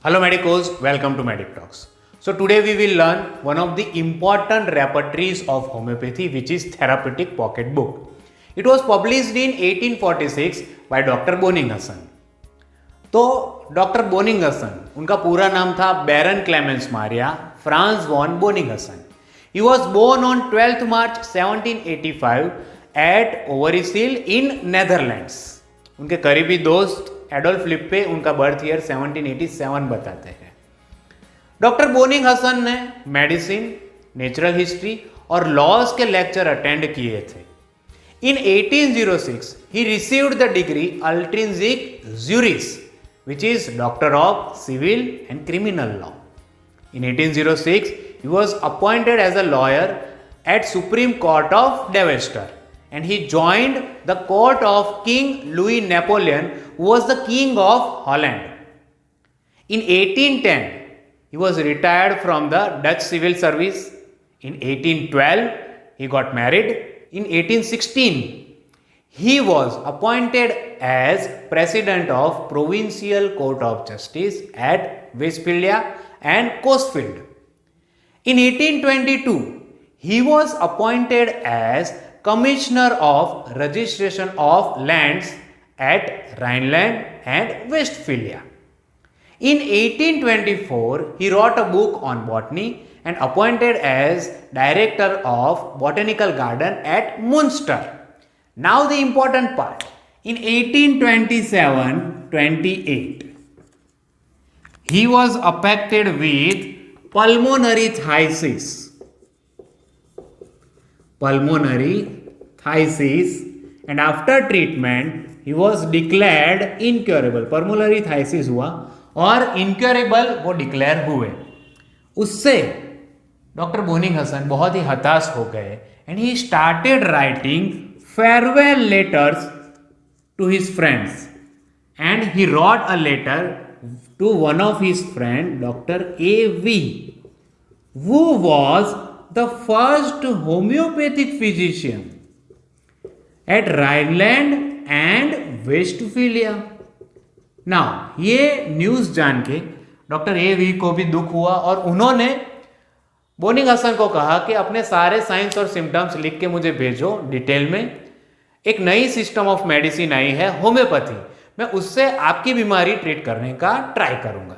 Hello medicos, welcome to Medic Talks. So today we will learn one of the important repertories of homeopathy, which is Therapeutic Pocket Book. It was published in 1846 by Dr. Bonninghausen. तो doctor Boenninghausen, उनका पूरा नाम था Baron Clemens Maria Franz von Boenninghausen. He was born on 12th March 1785 at Overijssel in Netherlands. उनके करीबी दोस्त Adolf लिप्पे उनका birth year 1787 बताते हैं. डॉक्टर बोनिंगहसन ने मेडिसिन, नेचुरल हिस्ट्री और लॉज के लेक्चर अटेंड किए थे. इन 1806 he received the degree Altrinsic Juris, which is Doctor of Civil and Criminal Law. In 1806 he was appointed as a lawyer at Supreme Court of Devester, and he joined the court of King Louis Napoleon, who was the king of Holland. In 1810 he was retired from the Dutch civil service. In 1812 he got married. In 1816 he was appointed as president of Provincial Court of Justice at Westphalia and Coesfeld. In 1822 he was appointed as Commissioner of Registration of Lands at Rhineland and Westphalia. In 1824 he wrote a book on botany and appointed as Director of Botanical Garden at Munster. Now the important part. In 1827-28 he was affected with pulmonary thysis, and after treatment he was declared incurable. pulmonary thysis हुआ और incurable वो declare हुए. उससे doctor बोनिंगहसन बहुत ही हताश हो गए and he started writing farewell letters to his friends, and he wrote a letter to one of his friend doctor A.V. who was the first homeopathic physician at Rhineland and Westphalia. Now ये news जान के doctor A.V. को भी दुख हुआ और उन्होंने बोनिंगहसन को कहा कि अपने सारे साइंस और सिम्टम्स लिख के मुझे भेजो डिटेल में. एक नई सिस्टम ऑफ मेडिसिन आई है होम्योपैथी, मैं उससे आपकी बीमारी ट्रीट करने का ट्राई करूंगा.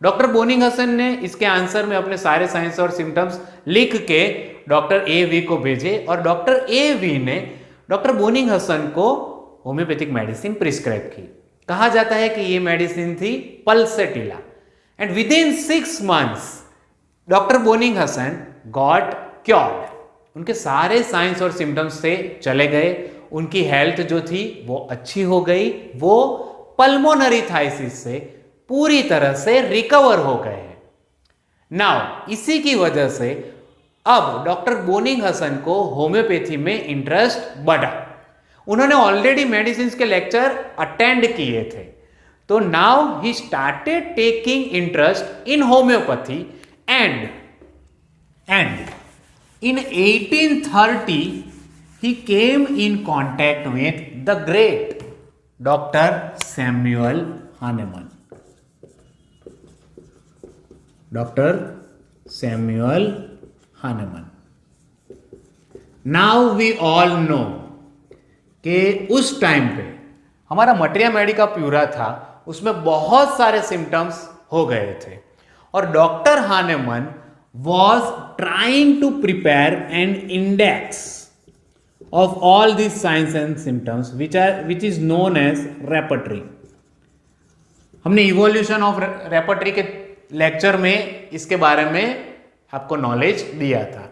डॉक्टर बोनिंगहसन ने इसके आंसर में अपने सारे साइंस और सिम्टम्स लिख के डॉक्टर A.V. को भेजे और डॉक्टर A.V. ने डॉक्टर बोनिंगहसन को होम्योपैथिक मेडिसिन प्रिस्क्राइब की. कहा जाता है कि ये मेडिसिन थी pulsatilla, and with in 6 months doctor Boenninghausen got cured. उनके सारे साइंस और सिम्टम्स से चले गए, उनकी हेल्थ जो थी वो अच्छी हो गई, वो पल्मोनरी थाइसिस से पूरी तरह से रिकवर हो गए. नाउ इसी की वजह से अब डॉक्टर बोनिंगहसन को होम्योपैथी में इंटरेस्ट बढ़ा. उन्होंने ऑलरेडी मेडिसिन के लेक्चर अटेंड किए थे, तो now he started taking interest in homeopathy and in 1830 he came in contact with the great Dr. Samuel Hahnemann. Dr. Samuel Hahnemann. Now we all know कि उस time पे हमारा materia Medica pura था, उसमें बहुत सारे सिम्टम्स हो गए थे और doctor Hahnemann was trying to prepare an index of all this signs and symptoms which is known as repertory. हमने इवोल्यूशन ऑफ रेपर्टरी के लेक्चर में इसके बारे में आपको नॉलेज दिया था.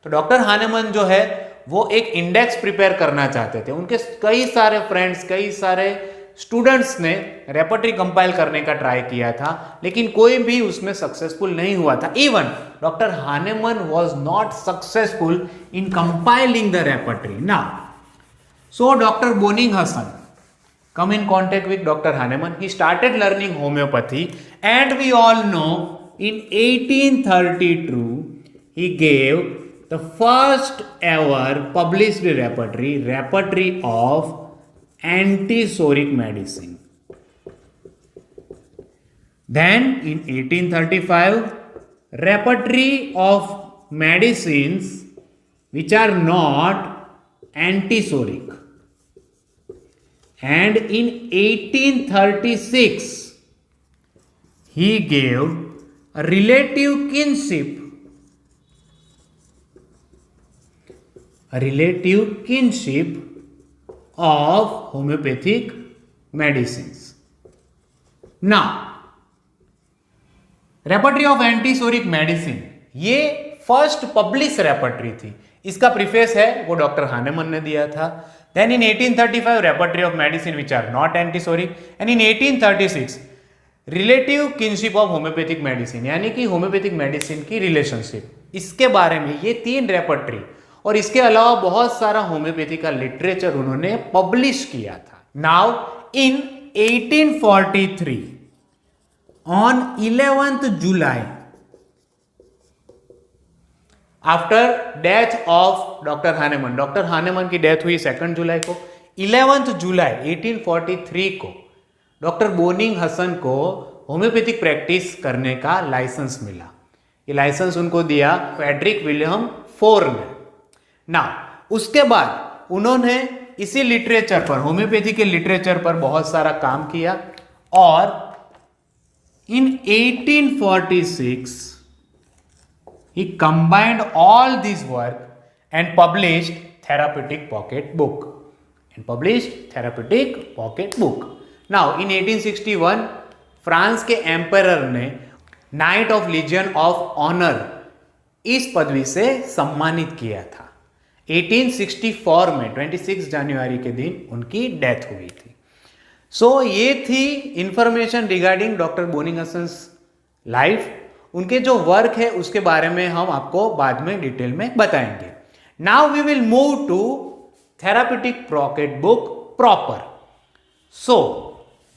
तो डॉक्टर हानेमन जो है वो एक इंडेक्स प्रिपेयर करना चाहते थे. उनके कई सारे फ्रेंड्स, कई सारे स्टूडेंट्स ने रेपर्टरी कंपाइल करने का ट्राई किया था, लेकिन कोई भी उसमें सक्सेसफुल नहीं हुआ था. Even doctor Hahnemann was not successful in compiling the repertory. Now so doctor Boenninghausen come in contact with Dr. Hahnemann. He started learning homeopathy, and we all know in 1832 he gave the first ever published repertory of antisoric medicine. Then in 1835, repertory of medicines which are not antisoric. And in 1836, he gave a relative kinship of homeopathic medicines. Now, repertory of antipsoric medicine ये first publish repertory थी. इसका preface है वो doctor हानेमन ने दिया था. Then in 1835 repertory of medicine which are not antipsoric, and in 1836 relative kinship of homeopathic medicine, यानी कि होम्योपैथिक मेडिसिन की रिलेशनशिप. इसके बारे में ये 3 रेपर्टरी और इसके अलावा बहुत सारा होम्योपैथी का लिटरेचर उन्होंने पब्लिश किया था. Now in 1843 on 11th July, after death of doctor Hahnemann, doctor Hahnemann की डेथ हुई 2 जुलाई को. 11th जुलाई 1843 को डॉक्टर बोनिंग हसन को होम्योपैथिक प्रैक्टिस करने का लाइसेंस मिला. ये लाइसेंस उनको दिया फ्रेडरिक विलियम फोर ने. ना उसके बाद उन्होंने इसी लिटरेचर पर, होम्योपैथी के लिटरेचर पर बहुत सारा काम किया और in 1846 he combined all this work and published therapeutic pocket book. Now in 1861 France के एम्परर ने knight of legion of honour इस पदवी से सम्मानित किया था. 1864 में 26 जनवरी के दिन उनकी डेथ हुई थी. सो ये थी information regarding doctor boning Hassan's life. उनके जो वर्क है उसके बारे में हम आपको बाद में डिटेल में बताएंगे. Now we will move to therapeutic pocket book proper. So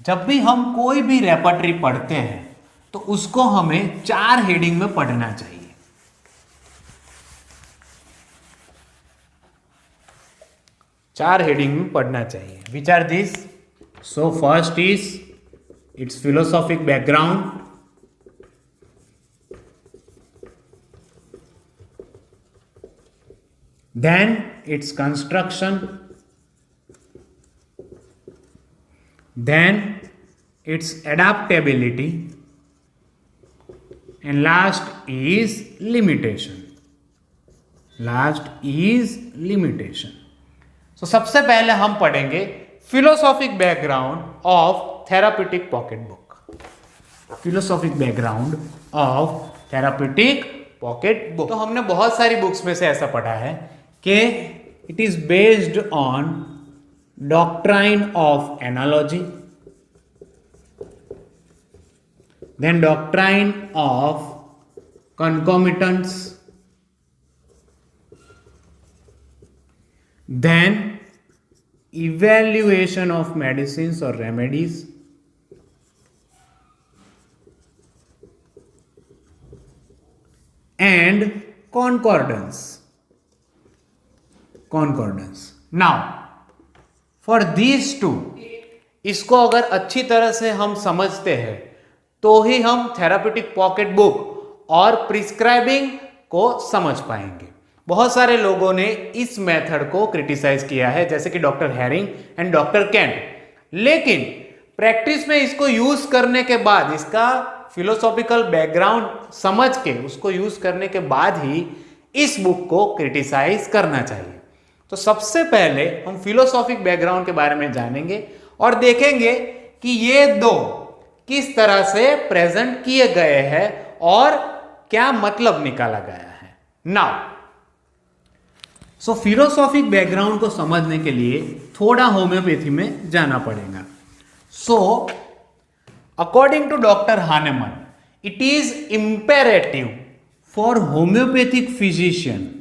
जब भी हम कोई भी रेपर्टरी पढ़ते हैं तो उसको हमें 4 हेडिंग में पढ़ना चाहिए. 4 हेडिंग में पढ़ना चाहिए. Which are this? So first is its philosophic background, then its construction, then its adaptability, and last is limitation. So सबसे पहले हम पढ़ेंगे philosophic background of therapeutic pocket book. Philosophic background of therapeutic pocket book. तो हमने बहुत सारी books में से ऐसा पढ़ा है कि it is based on doctrine of analogy, then doctrine of concomitants, then evaluation of medicines or remedies, and concordance. Now for these two, इसको अगर अच्छी तरह से हम समझते हैं तो ही हम थेराप्यूटिक पॉकेट बुक और प्रिस्क्राइबिंग को समझ पाएंगे. बहुत सारे लोगों ने इस मेथड को क्रिटिसाइज किया है, जैसे कि doctor herring and doctor Kent, लेकिन प्रैक्टिस में इसको यूज करने के बाद, इसका फिलोसॉफिकल बैकग्राउंड समझ के उसको यूज करने के बाद ही इस बुक को क्रिटिसाइज करना चाहिए. तो सबसे पहले हम फिलोसॉफिक बैकग्राउंड के बारे में जानेंगे और देखेंगे कि ये दो किस तरह से प्रेजेंट किए गए हैं और क्या मतलब निकाला गया है. नाउ सो फिलोसॉफिक बैकग्राउंड को समझने के लिए थोड़ा होम्योपैथी में जाना पड़ेगा. So according to doctor Hahnemann, it is imperative for homeopathic physician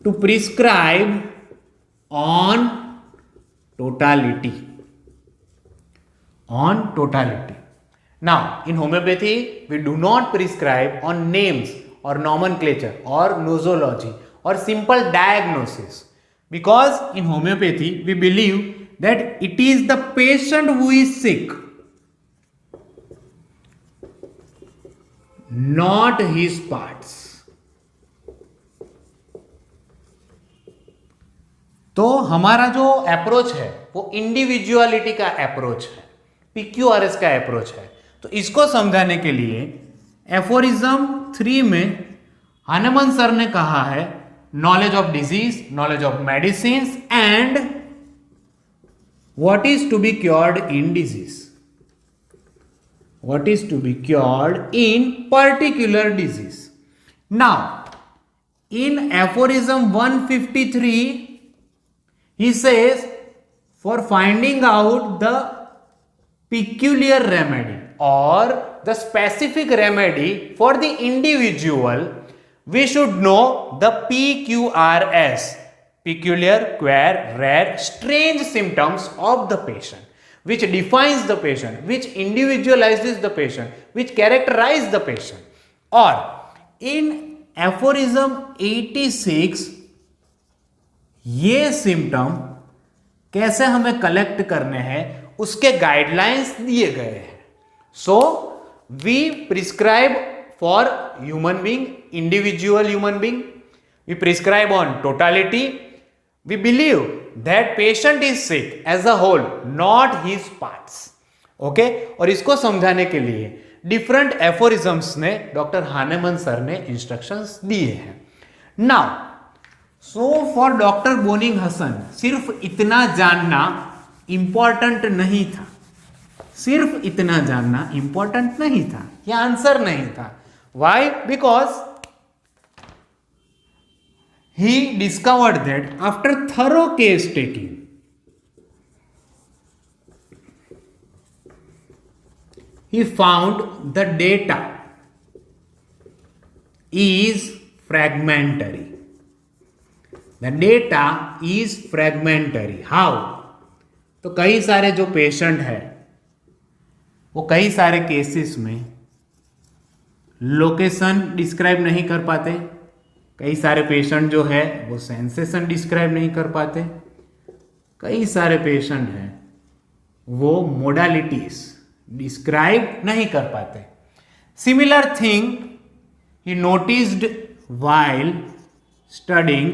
to prescribe on totality. Now in homeopathy we do not prescribe on names or nomenclature or nosology or simple diagnosis, because in homeopathy we believe that it is the patient who is sick not his parts. तो हमारा जो approach है वो individuality का approach है, PQRS का approach है. तो इसको समझाने के लिए एफोरिज्म 3 में हानेमन सर ने कहा है knowledge of disease, knowledge of medicine and what is to be cured in disease, what is to be cured in particular disease. Now, in aphorism 153, he says, for finding out the peculiar remedy or the specific remedy for the individual, we should know the PQRS, peculiar, queer, rare, strange symptoms of the patient, which defines the patient, which individualizes the patient, which characterize the patient. Or in aphorism 86, ये symptom कैसे हमें collect करने हैं उसके guidelines दिए गए हैं. So we prescribe for human being, individual human being, we prescribe on totality. We believe that patient is sick as a whole, not his parts. Okay? और इसको समझाने के लिए डिफरेंट एफोरिज्म्स ने डॉक्टर हानेमन सर ने instructions दिए हैं. Now so for doctor Boenninghausen सिर्फ इतना जानना इंपॉर्टेंट नहीं था, सिर्फ इतना जानना इंपॉर्टेंट नहीं था, यह आंसर नहीं था. Why? Because he discovered that after thorough case taking, he found the data is fragmentary. The data is fragmentary. How? तो कई सारे जो पेशेंट है वो कई सारे केसेस में लोकेशन डिस्क्राइब नहीं कर पाते, कई सारे पेशेंट जो है वो सेंसेशन डिस्क्राइब नहीं कर पाते, कई सारे पेशेंट हैं वो मोडालिटीज डिस्क्राइब नहीं कर पाते. Similar thing he noticed while studying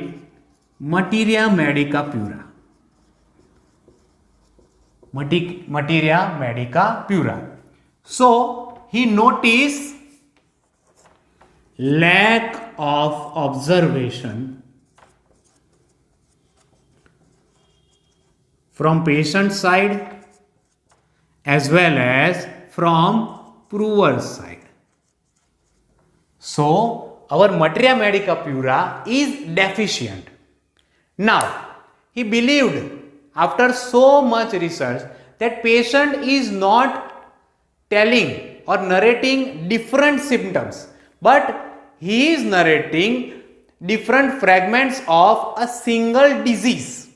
materia Medica pura. Materia Medica pura. So he notice lack of observation from patient side as well as from prover's side. So our materia medica pura is deficient. Now he believed after so much research that patient is not telling or narrating different symptoms, but he is narrating different fragments of a single disease.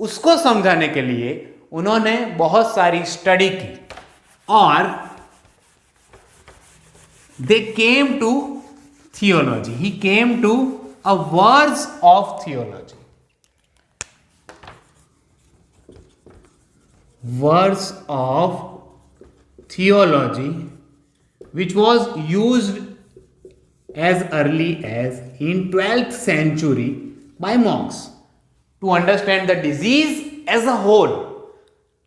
उसको समझाने के लिए उन्होंने बहुत सारी study की और they came to theology. He came to a verse of theology. Verse of theology which was used as early as in 12th century by monks to understand the disease as a whole.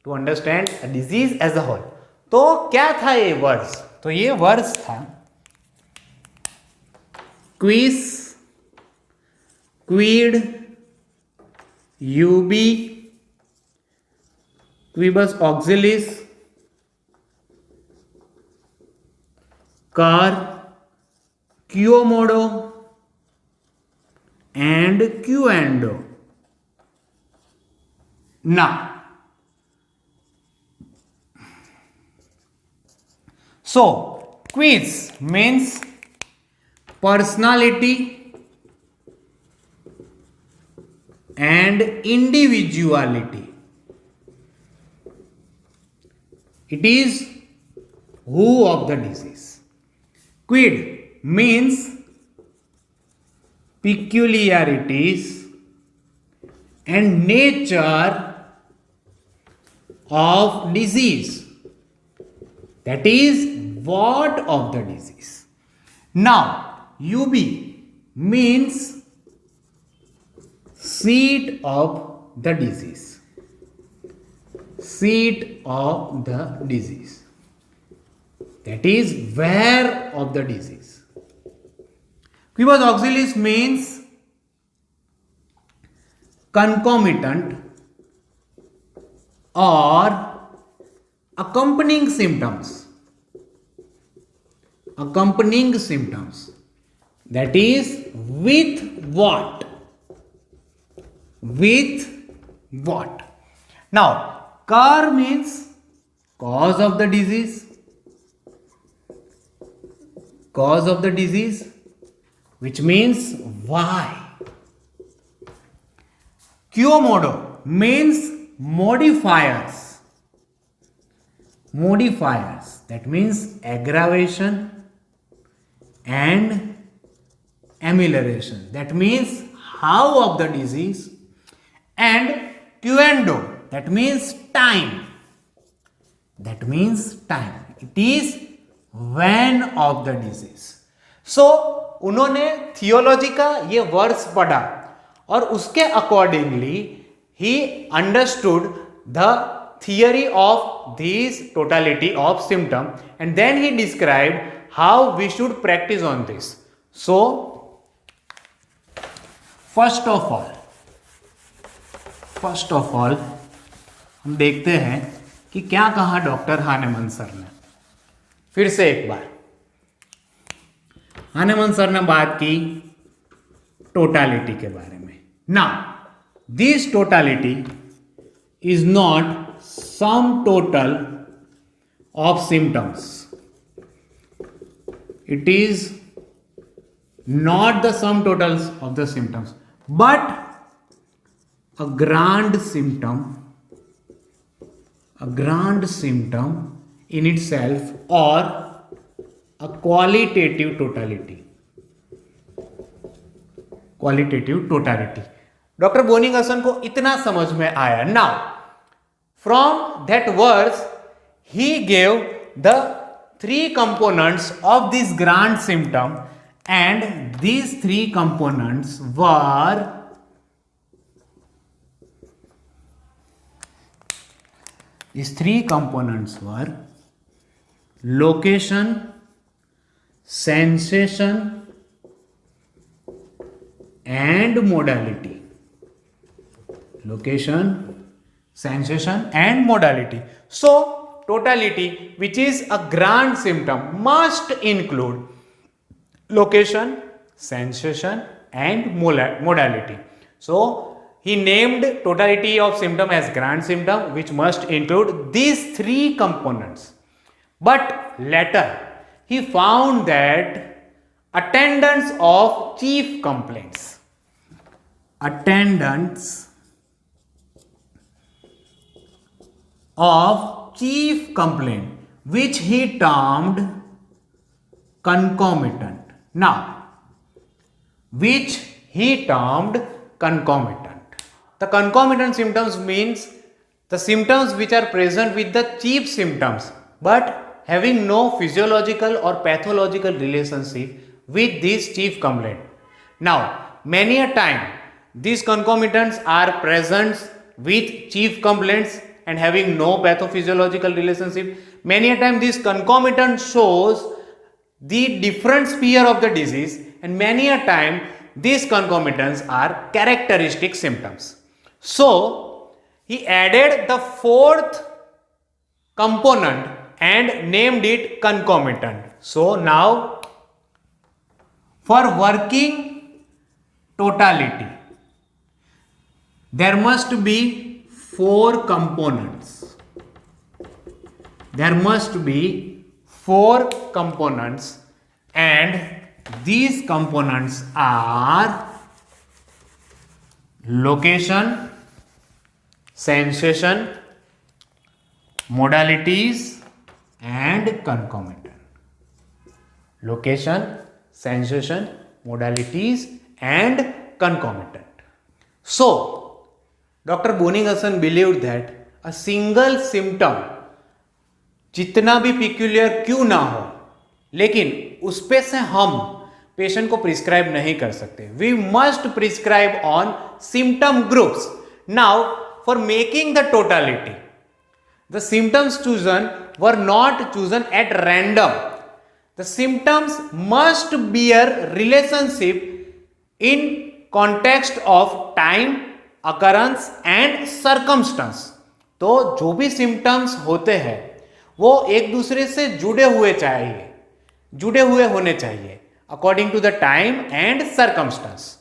To understand a disease as a whole. तो क्या था ये verse? तो ये verse था क्विस क्वीड यूबी क्विबस ऑक्सिलिस कार Quomodo and Quando. Now, so quiz means personality and individuality. It is who of the disease. Quid means peculiarities and nature of disease. That is what of the disease. Now UB means seat of the disease. Seat of the disease. That is where of the disease. Quibus auxilis means concomitant or accompanying symptoms. Accompanying symptoms. That is with what? With what? Now, car means cause of the disease. Cause of the disease, which means why. Quomodo means modifiers. Modifiers, that means aggravation and amelioration, that means how of the disease. And quendo, that means time. That means time. It is when of the disease. So उन्होंने theology का ये verse पढ़ा और उसके accordingly he understood the theory of this totality of symptom, and then he described how we should practice on this. So first of all हम देखते हैं कि क्या कहा डॉक्टर हानेमन सर ने. फिर से एक बार हानेमन सर ने बात की टोटालिटी के बारे में. Now this totality is not sum total of symptoms. It is not the sum totals of the symptoms, but a grand symptom in itself, or a qualitative totality. Qualitative totality. Doctor Boenninghausen को इतना समझ में आया. Now from that verse he gave the three components of this grand symptom, and these three components were location, sensation and modality. Location, sensation and modality. So totality, which is a grand symptom, must include location, sensation and modality. So he named totality of symptom as grand symptom, which must include these three components. But later he found that attendance of chief complaints, which he termed concomitant. Now, which he termed concomitant. The concomitant symptoms means the symptoms which are present with the chief symptoms but having no physiological or pathological relationship with this chief complaint. Now, many a time these concomitants are present with chief complaints and having no pathophysiological relationship. Many a time this concomitant shows the different sphere of the disease, and many a time these concomitants are characteristic symptoms. So he added the fourth component and named it concomitant. So now for working totality there must be four components. There must be four components, and these components are location, sensation, modalities and concomitant. Location, sensation, modalities and concomitant. So Dr. Boningason believed that a single symptom, जितना भी peculiar क्यों ना हो, लेकिन उस पे से हम पेशेंट को प्रिस्क्राइब नहीं कर सकते. We must prescribe on symptom groups. Now for making the totality, the symptoms chosen were not chosen at random. The symptoms must bear relationship in context of time, occurrence and circumstance. तो जो भी symptoms होते हैं वो एक दूसरे से जुड़े हुए होने चाहिए according to the time and circumstance.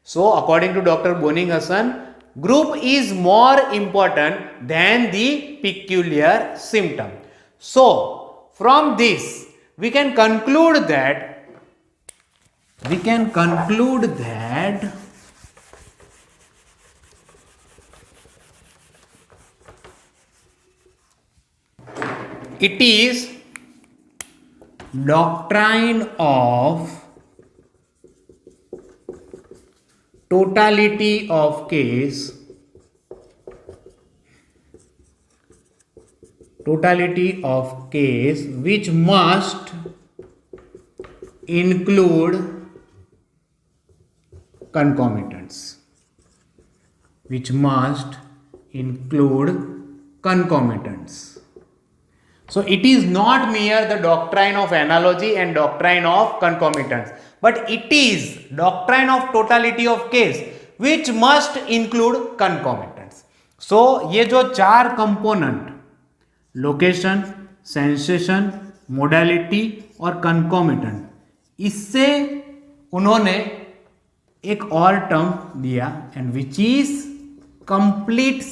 So according to Dr. Boning-Hassan, group is more important than the peculiar symptom. So from this we can conclude that it is doctrine of totality of case which must include concomitants. So it is not mere the doctrine of analogy and doctrine of concomitants, but it is doctrine of totality of case which must include concomitants. So ये जो चार component, location, sensation, modality और कंकोमिटेंट, इससे उन्होंने एक और term दिया, and which is complete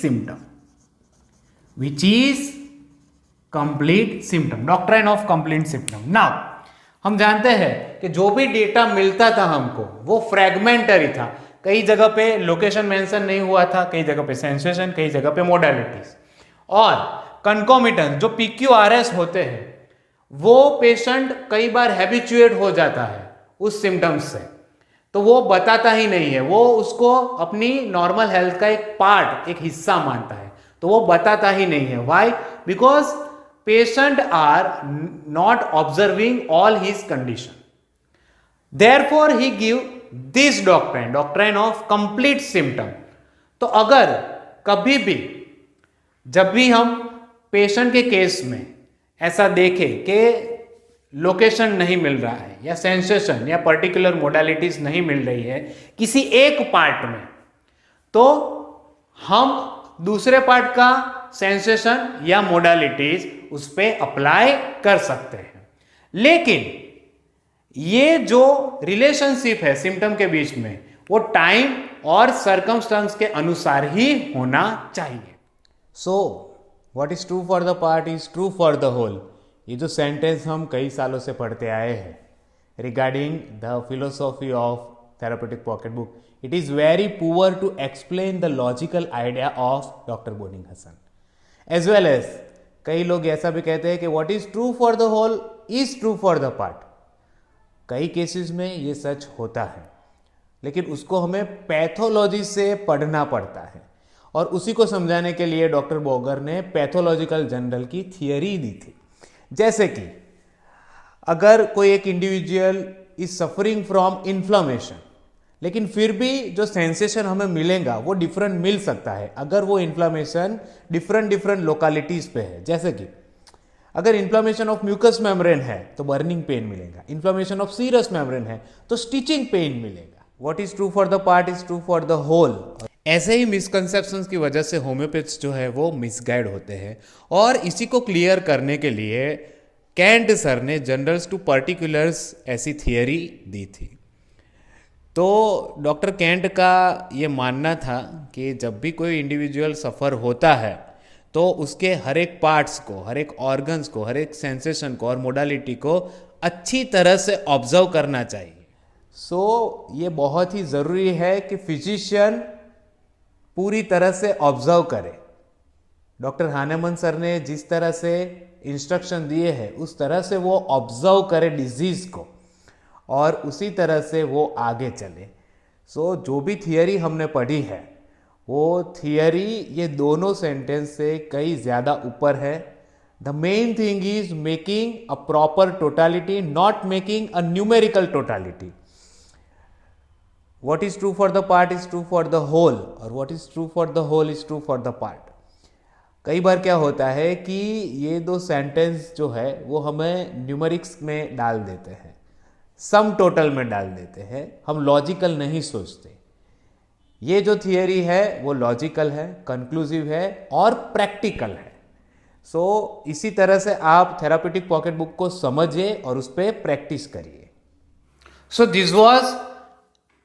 symptom, doctrine of complete symptom. Now हम जानते हैं कि जो भी डेटा मिलता था हमको वो फ्रेगमेंटरी था. कई जगह पे लोकेशन मेंशन नहीं हुआ था, कई जगह पे सेंसेशन, कई जगह पे मोडालिटीज. और कंकोमिटेंट जो PQRS होते हैं वो पेशेंट कई बार हैबिचुएट हो जाता है उस सिम्टम्स से, तो वो बताता ही नहीं है, वो उसको अपनी नॉर्मल हेल्थ का एक पार्ट, एक हिस्सा मानता है, तो वो बताता ही नहीं है. Why? Because patient are not observing all his condition. Therefore he give this doctrine of complete symptom. तो अगर कभी भी जब भी हम पेशेंट के केस में ऐसा देखें कि लोकेशन नहीं मिल रहा है या सेंसेशन या पर्टिकुलर मोडालिटीज नहीं मिल रही है किसी एक पार्ट में, तो हम दूसरे पार्ट का सेंसेशन या मोडालिटीज उस पर अप्लाई कर सकते हैं. लेकिन ये जो रिलेशनशिप है सिम्टम के बीच में वो टाइम और सर्कमस्टांस के अनुसार ही होना चाहिए. So what is true for the part is true for the whole. ये जो सेंटेंस हम कई सालों से पढ़ते आए हैं regarding the philosophy of therapeutic pocket book, it is very poor to explain the logical idea of doctor Boenninghausen. As well as कई लोग ऐसा भी कहते हैं कि what is true for the whole is true for the part. कई cases में ये सच होता है, लेकिन उसको हमें पैथोलॉजी से पढ़ना पड़ता है, और उसी को समझाने के लिए डॉक्टर बोगर ने पैथोलॉजिकल जर्नल की थियरी दी थी. जैसे कि अगर कोई एक individual is suffering from inflammation, लेकिन फिर भी जो सेंसेशन हमें मिलेगा वो डिफरेंट मिल सकता है अगर वो इन्फ्लामेशन डिफरेंट लोकालिटीज पे है. जैसे कि अगर इन्फ्लामेशन ऑफ म्यूकस मेम्ब्रेन है तो बर्निंग पेन मिलेगा, इन्फ्लामेशन ऑफ सीरस मेम्ब्रेन है तो स्टिचिंग पेन मिलेगा. What is true for the part is true for the whole. ऐसे ही मिसकंसेप्शंस की वजह से होम्योपैथ्स जो है वो मिसगाइड होते हैं, और इसी को क्लियर करने के लिए कैंट सर ने जनरल्स टू पर्टिकुलर्स ऐसी थियरी दी थी. तो डॉक्टर कैंट का ये मानना था कि जब भी कोई इंडिविजुअल सफ़र होता है तो उसके हर एक पार्ट्स को, हर एक ऑर्गन्स को, हर एक सेंसेशन को और मोडालिटी को अच्छी तरह से ऑब्जर्व करना चाहिए. सो ये बहुत ही ज़रूरी है कि फिजिशियन पूरी तरह से ऑब्जर्व करे. डॉक्टर हानेमन सर ने जिस तरह से इंस्ट्रक्शन दिए हैं उस तरह से वो ऑब्जर्व करे डिजीज़ को, और उसी तरह से वो आगे चले. सो जो भी थियरी हमने पढ़ी है वो थियरी ये दोनों सेंटेंस से कई ज़्यादा ऊपर है. The main thing is making a proper totality, not making a numerical totality. What is true for the part is true for the whole, or what is true for the whole is true for the part. कई बार क्या होता है कि ये दो sentence जो है वो हमें न्यूमेरिक्स में डाल देते हैं, सम टोटल में डाल देते हैं, हम लॉजिकल नहीं सोचते. ये जो थियरी है वो लॉजिकल है, कंक्लूसिव है और प्रैक्टिकल है. सो इसी तरह से आप थेरापेटिक पॉकेट बुक को समझिए और उस पर प्रैक्टिस करिए. So this was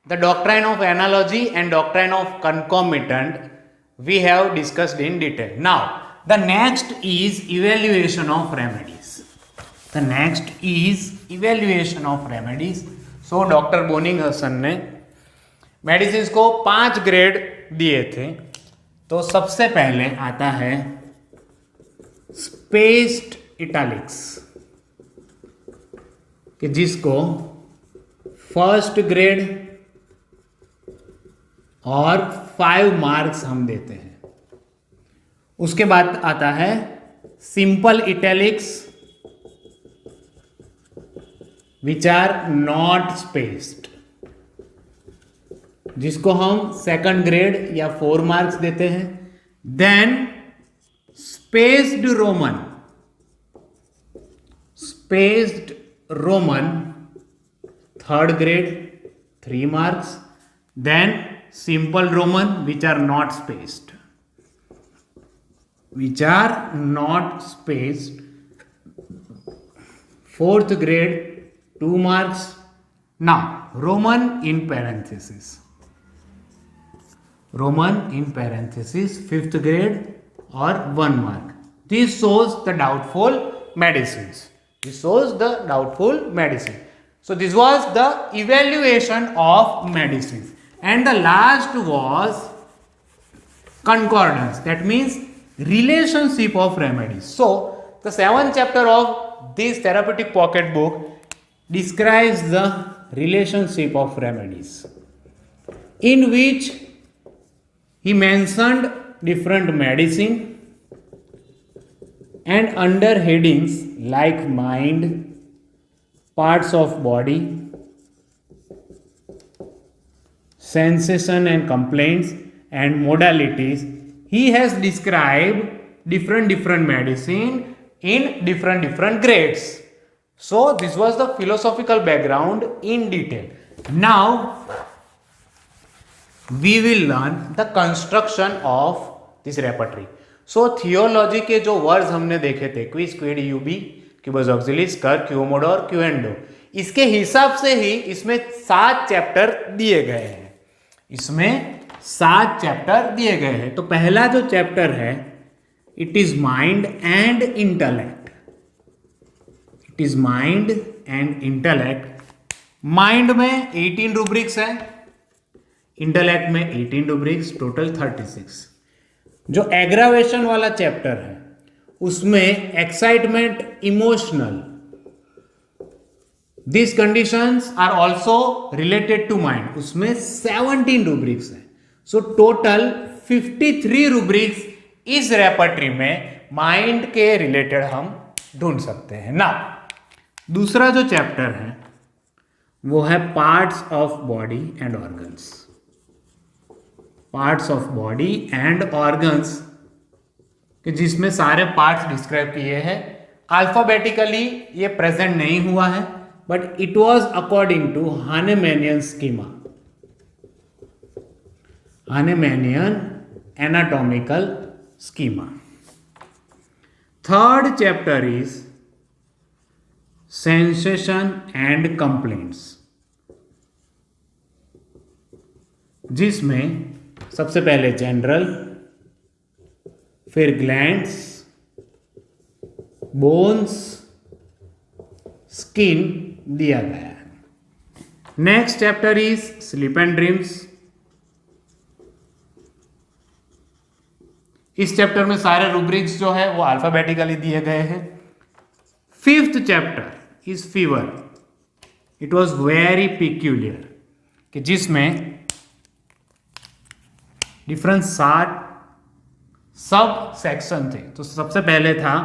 the doctrine of analogy and doctrine of concomitant we have discussed in detail. Now the next is evaluation of remedies. The next is evaluation of remedies. So doctor Boenninghausen ने medicine को 5 grade दिए थे. तो सबसे पहले आता है spaced italics, कि जिसको फर्स्ट ग्रेड और 5 मार्क्स हम देते हैं. उसके बाद आता है simple italics which are not spaced, जिसको हम सेकंड ग्रेड या 4 मार्क्स देते हैं. Then spaced roman, spaced roman third grade 3 marks. Then simple roman which are not spaced, fourth grade 2 marks. Now roman in parenthesis, fifth grade or 1 mark. This shows the doubtful medicines. So this was the evaluation of medicines. And the last was concordance, that means relationship of remedies. So the 7th chapter of this therapeutic pocket book describes the relationship of remedies, in which he mentioned different medicine and under headings like mind, parts of body, sensation and complaints and modalities, he has described different medicine in different grades. So this was the philosophical background in detail. Now we will learn the construction of this repertory. So theology के जो words हमने देखे थे, quiz, Kwid, UV, क्यूबस ऑक्सिलिस, कर, क्यूमोडोर, क्यूएंडो, इसके हिसाब से ही इसमें 7 चैप्टर दिए गए हैं. तो पहला जो चैप्टर है it is mind and intellect. Mind में 18 रूब्रिक्स है, इंटेलेक्ट में 18 रूब्रिक्स, टोटल 36. जो एग्रावेशन वाला चैप्टर है उसमें excitement, emotional, These conditions are also related to mind, उसमें 17 rubrics हैं. So total 53 rubrics इस रेपर्टरी में माइंड के रिलेटेड हम ढूंढ सकते हैं. ना दूसरा जो चैप्टर है वो है parts of body and organs. कि जिसमें सारे पार्ट्स डिस्क्राइब किए हैं. अल्फाबेटिकली ये प्रेजेंट नहीं हुआ है, but it was according to Hahnemannian schema, Hahnemannian anatomical schema. Third chapter is sensation and complaints, जिसमें सबसे पहले जनरल, फिर ग्लैंड्स, बोन्स, स्किन दिया गया है. Next chapter is sleep and dreams. इस चैप्टर में सारे रूब्रिक्स जो है वो अल्फाबेटिकली दिए गए हैं. Fifth chapter is fever. It was very peculiar, कि जिसमें डिफरेंट 7 सब सेक्शन थे. तो सबसे पहले था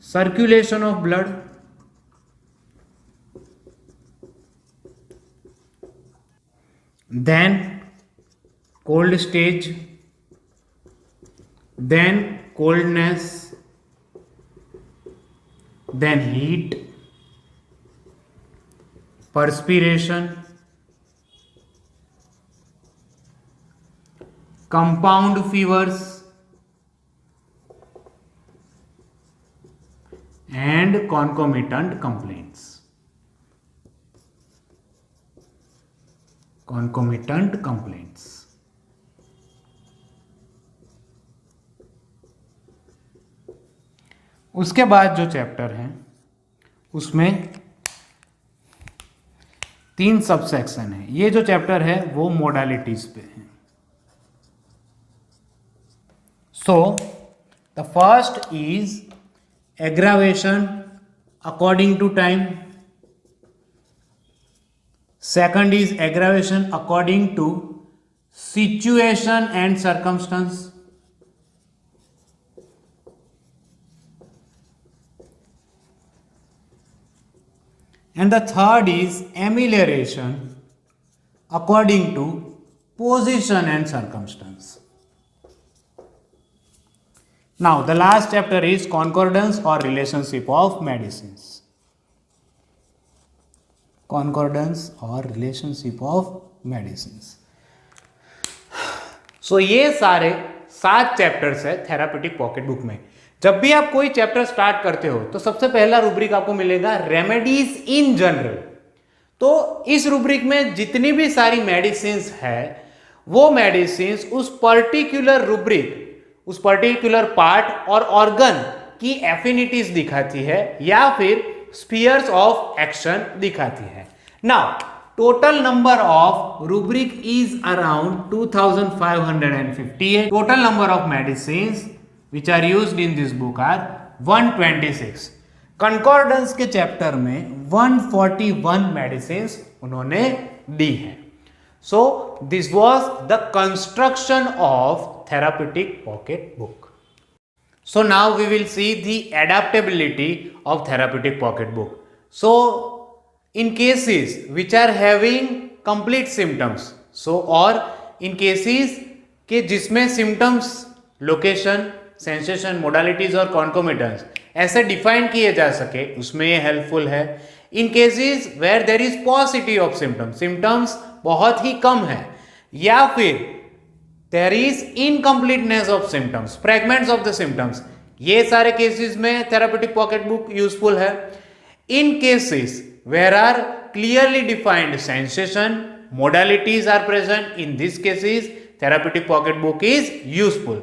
circulation of blood, then cold stage, then coldness, then heat, perspiration, compound fevers, and concomitant complaints. Concomitant complaints. उसके बाद जो चैप्टर है उसमें 3 सबसेक्शन है। ये जो चैप्टर है वो मोडालिटीज पे है। So the first is aggravation according to time, second is aggravation according to situation and circumstance, and the third is amelioration according to position and circumstance. Now the last chapter is concordance or relationship of medicines. Concordance or relationship of medicines. So ये सारे 7 chapters है therapeutic pocket book में। जब भी आप कोई chapter start करते हो तो सबसे पहला रूब्रिक आपको मिलेगा रेमेडीज इन जनरल। तो इस रूब्रिक में जितनी भी सारी मेडिसिन्स है वो मेडिसिन्स उस पर्टिकुलर रूब्रिक, उस पर्टिकुलर पार्ट और ऑर्गन की एफिनिटीज दिखाती है या फिर स्फीयर्स ऑफ एक्शन दिखाती है। Now total number of rubric is around 2558। Total number of medicines which are used in this book are 126। Concordance के चैप्टर में 141 मेडिसिन्स उन्होंने दी है। So this was the construction of therapeutic pocket book. So now we will see the adaptability of therapeutic pocket book. So in cases which are having complete symptoms, so or in cases के जिसमें symptoms, location, sensation, modalities और concomitants ऐसे define किए जा सके उसमें ये helpful है। In cases where there is positive of symptoms, symptoms बहुत ही कम है या फिर there is incompleteness of symptoms, fragments of the symptoms, ये सारे केसेस में थेराप्यूटिक पॉकेट बुक यूजफुल है। In cases where are clearly defined sensation, modalities are present, in these cases therapeutic pocket book is useful,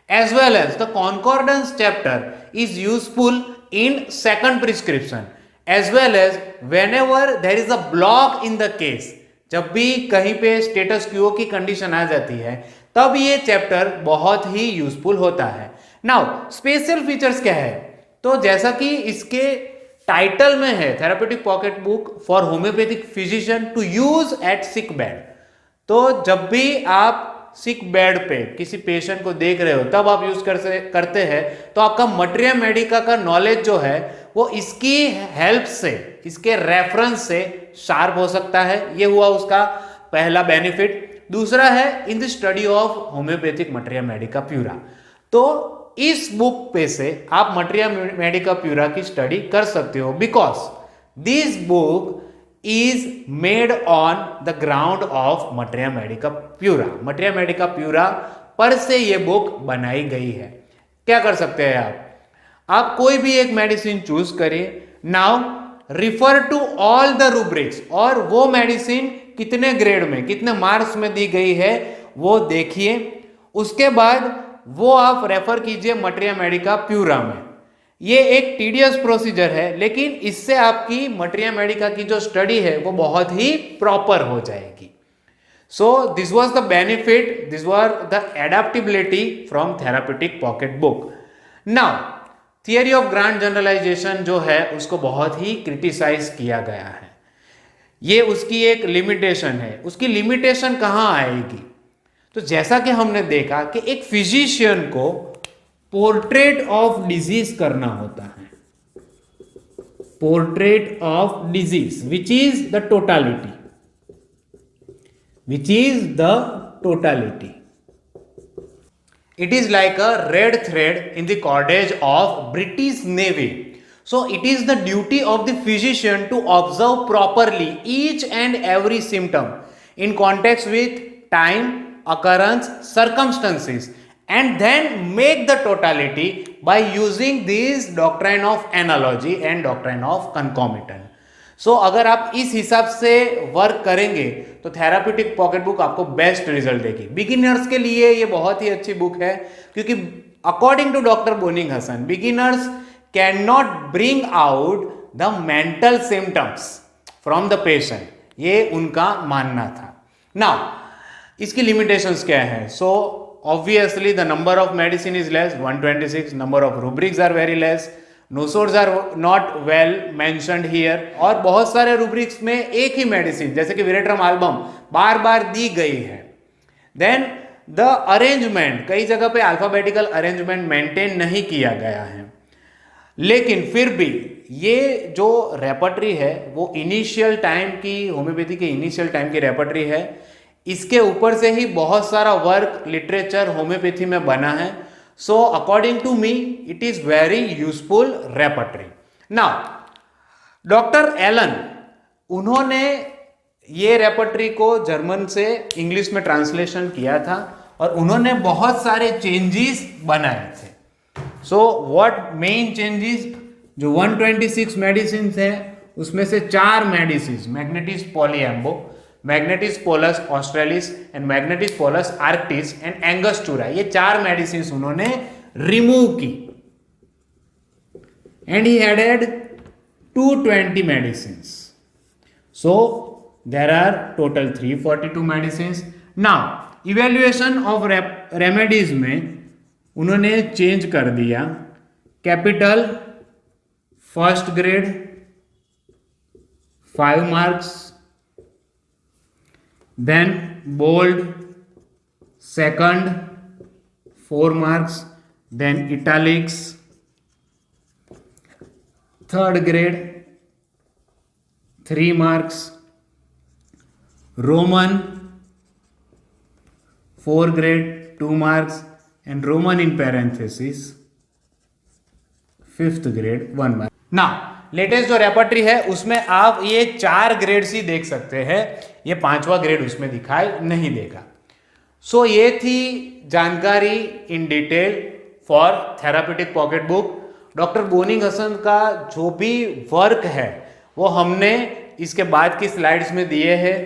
as well as the concordance chapter is useful in second prescription, as well as whenever there is a block in the case, जब भी कहीं पे status Q की condition आ जाती है तब ये chapter बहुत ही यूजफुल होता है। नाउ स्पेशल फीचर्स क्या है, तो जैसा कि इसके टाइटल में है therapeutic pocket book for homeopathic physician to use at sick bed, तो जब भी आप सिक बेड पे किसी पेशेंट को देख रहे हो तब आप यूज करते हैं तो आपका मटेरिया मेडिका का नॉलेज जो है वो इसकी हेल्प से, इसके रेफरेंस से शार्प हो सकता है। ये हुआ उसका पहला बेनिफिट। दूसरा है in the study of homeopathic materia Medica pura, तो इस बुक पे से आप मटेरिया मेडिका प्यूरा की स्टडी कर सकते हो, because this book is made on the ground of materia Medica pura. Materia Medica pura पर से ये बुक बनाई गई है। क्या कर सकते हैं आप कोई भी एक मेडिसिन चूज करिए, now refer to all the rubrics, और वो मेडिसिन कितने ग्रेड में, कितने मार्क्स में दी गई है वो देखिए। उसके बाद वो आप रेफर कीजिए मटेरिया मेडिका प्यूरा में। ये एक टीडियस प्रोसीजर है, लेकिन इससे आपकी मटेरिया मेडिका की जो स्टडी है वो बहुत ही प्रॉपर हो जाएगी। So this was the benefit, this was the adaptability from therapeutic pocket book. Now theory of grand generalization जो है उसको बहुत ही क्रिटिसाइज किया गया है। ये उसकी एक लिमिटेशन है। उसकी लिमिटेशन कहाँ आएगी, तो जैसा कि हमने देखा कि एक फिजिशियन को पोर्ट्रेट ऑफ डिजीज करना होता है, portrait of disease, which is the totality. Which is the totality. It is like a red thread in the cordage of British Navy. So it is the duty of the physician to observe properly each and every symptom in context with time, occurrence, circumstances, and then make the totality by using this doctrine of analogy and doctrine of concomitant. सो अगर आप इस हिसाब से work करेंगे तो therapeutic pocket book आपको best result देगी. Beginners के लिए ये बहुत ही अच्छी बुक है क्योंकि according to doctor Boenninghausen beginners can not bring out the mental symptoms from the patient. ये उनका मानना था. नाउ इसकी लिमिटेशंस क्या है? So obviously the number of medicine is less 126. Number of rubrics are very less. Nosodes are not well mentioned here. और बहुत सारे रूब्रिक्स में एक ही मेडिसिन जैसे कि विरेट्रम एल्बम बार बार दी गई है. देन द अरेंजमेंट, कई जगह पे अल्फाबेटिकल अरेंजमेंट मेंटेन नहीं किया गया है. लेकिन फिर भी ये जो रेपर्टरी है वो इनिशियल टाइम की, होम्योपैथी के इनिशियल टाइम की रेपर्टरी है. इसके ऊपर से ही बहुत सारा वर्क लिटरेचर होम्योपैथी में बना है. So according to me, it is very useful repertory. Now, doctor Allen, उन्होंने ये रेपर्टरी को जर्मन से इंग्लिश में ट्रांसलेशन किया था और उन्होंने बहुत सारे चेंजेस बनाए थे. So what main changes? जो 126 मेडिसिन है उसमें से 4 medicine, magnetis polyambo, magnetis polus australis and magnetis polus arcticus and angustura, ये 4 मेडिसिन उन्होंने रिमूव की. And he added 220 medicine. So there are total 342 medicine. Now evaluation of remedies में उन्होंने change कर दिया. Capital first grade 5 marks, then bold second 4 marks, then italics third grade 3 marks, Roman 4 grade 2 marks, and Roman in parenthesis 5th grade 1 mark. Now latest जो repertory है उसमें आप ये 4 grades ही देख सकते हैं, ये 5वां ग्रेड उसमें दिखाई नहीं देगा. सो ये थी जानकारी in detail for therapeutic pocket book. Doctor Boenninghausen का जो भी वर्क है वो हमने इसके बाद की स्लाइड्स में दिए हैं.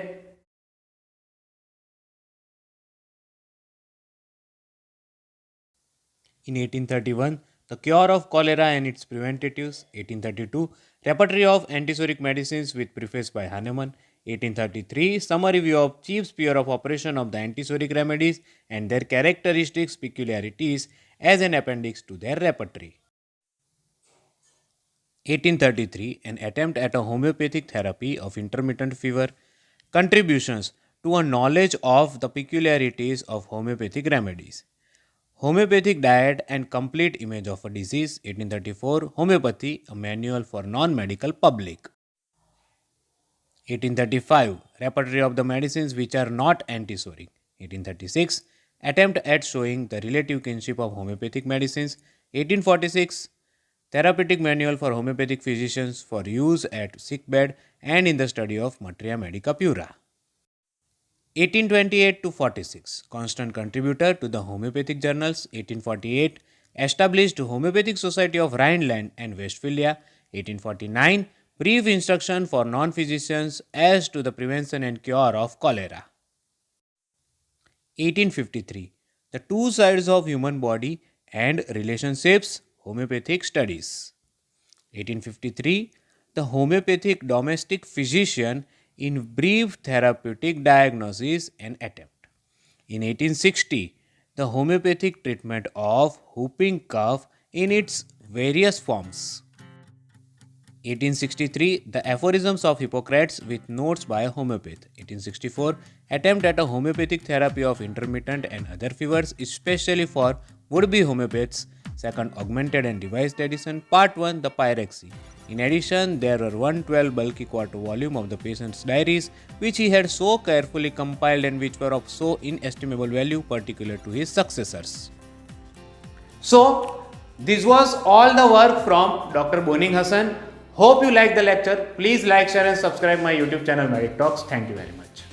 In 1831, The Cure of Cholera and Its Preventatives. 1832, Repertory of Antisoric Medicines with preface by Hahnemann. 1833, Summary Review of Chief Sphere of Operation of the Antisoric Remedies and their Characteristics, Peculiarities as an appendix to their repertory. 1833, An Attempt at a Homeopathic Therapy of Intermittent Fever. Contributions to a Knowledge of the Peculiarities of Homeopathic Remedies. Homeopathic Diet and Complete Image of a Disease. 1834, Homeopathy, a Manual for Non-Medical Public. 1835, Repertory of the Medicines which are not antisoric. 1836, Attempt at showing the relative kinship of homeopathic medicines. 1846, Therapeutic Manual for Homeopathic Physicians for use at sickbed and in the study of Materia Medica Pura. 1828 to 46, constant contributor to the homeopathic journals. 1848, established Homeopathic Society of Rhineland and Westphalia. 1849, brief instruction for non-physicians as to the prevention and cure of cholera. 1853, the two sides of human body and relationships, homeopathic studies. 1853, the homeopathic domestic physician in brief therapeutic diagnosis and attempt. In 1860, the homeopathic treatment of whooping cough in its various forms. 1863, the aphorisms of Hippocrates with notes by a homeopath. 1864, attempt at a homeopathic therapy of intermittent and other fevers, especially for would-be homeopaths. Second, augmented and revised edition. Part 1, the pyrexy. In addition, there were 112 bulky quarto volume of the patient's diaries, which he had so carefully compiled and which were of so inestimable value, particular to his successors. So, this was all the work from Dr. Boning Hasan. Hope you liked the lecture. Please like, share and subscribe my YouTube channel Medic Talks. Thank you very much.